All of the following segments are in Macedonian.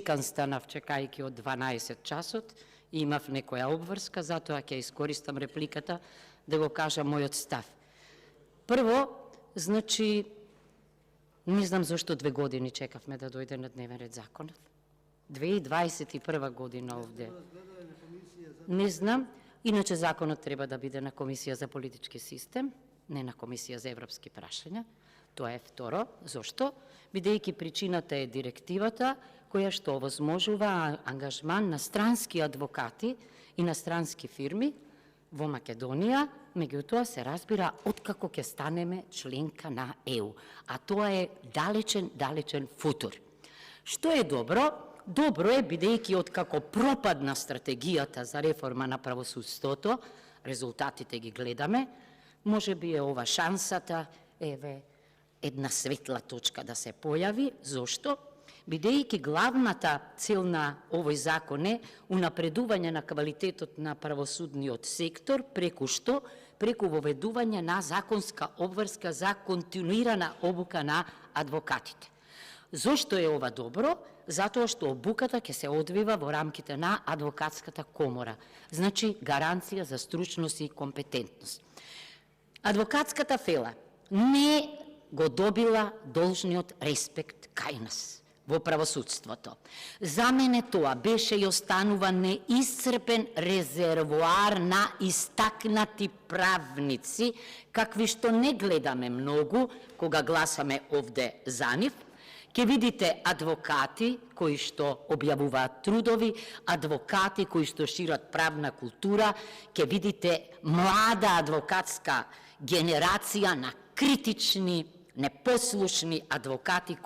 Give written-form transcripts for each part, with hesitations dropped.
Шокиран станав чекајќи од 12 часот и имав некоја обврска, затоа ќе искористам репликата да го кажам мојот став. Прво, значи, не знам зашто 2 години чекавме да дојде на дневен ред законот. 2021 година овде. Не знам, иначе законот треба да биде на Комисија за политички систем, не на Комисија за европски прашања. Тоа е второ. Зошто? Бидејќи причината е директивата која што овозможува ангажман на странски адвокати и на странски фирми во Македонија, меѓутоа се разбира откако ќе станеме членка на ЕУ, а тоа е далечен футур. Што е добро? Добро е бидејќи откако пропадна стратегијата за реформа на правосудството, резултатите ги гледаме, може би е ова шансата, еве, една светла точка да се појави. Зошто? Бидејќи главната цел на овој закон е унапредување на квалитетот на правосудниот сектор, преку што? Преку воведување на законска обврска за континуирана обука на адвокатите. Зошто е ова добро? Затоа што обуката ќе се одвива во рамките на адвокатската комора. Значи, гаранција за стручност и компетентност. Адвокатската фела не го добила должниот респект кај нас во правосудството. За мене тоа беше и останува неисцрпен резервоар на истакнати правници, какви што не гледаме многу кога гласаме овде за нив. Ке видите адвокати кои што објавуваат трудови, адвокати кои што шират правна култура, ке видите млада адвокатска генерација на критични, непослушни адвокати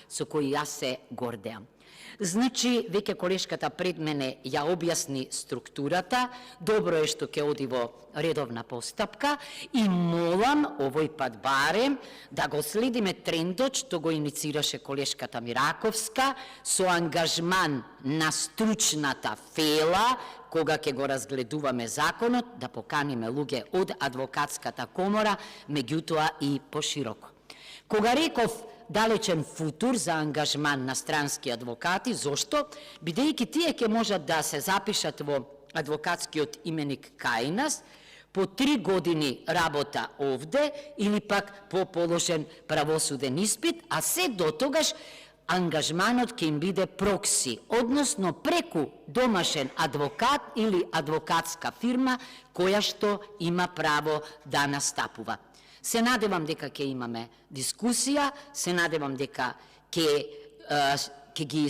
со кои јас се гордеам. Значи, веќе колешката пред мене ја објасни структурата, добро е што ќе оди во редовна постапка и молам овој пат барем да го следиме трендот што го иницираше колешката Мираковска со ангажман на стручната фела, кога ќе го разгледуваме законот, да поканиме луѓе од адвокатската комора, меѓутоа и пошироко. Кога реков далечен футур за ангажман на странски адвокати, зошто? Бидејќи тие ќе можат да се запишат во адвокатскиот именик кај нас, по 3 години работа овде или пак по положен правосуден испит, а се до тогаш ангажманот ќе им биде прокси, односно преку домашен адвокат или адвокатска фирма која што има право да настапува. Се надевам дека ќе имаме дискусија, се надевам дека ќе ги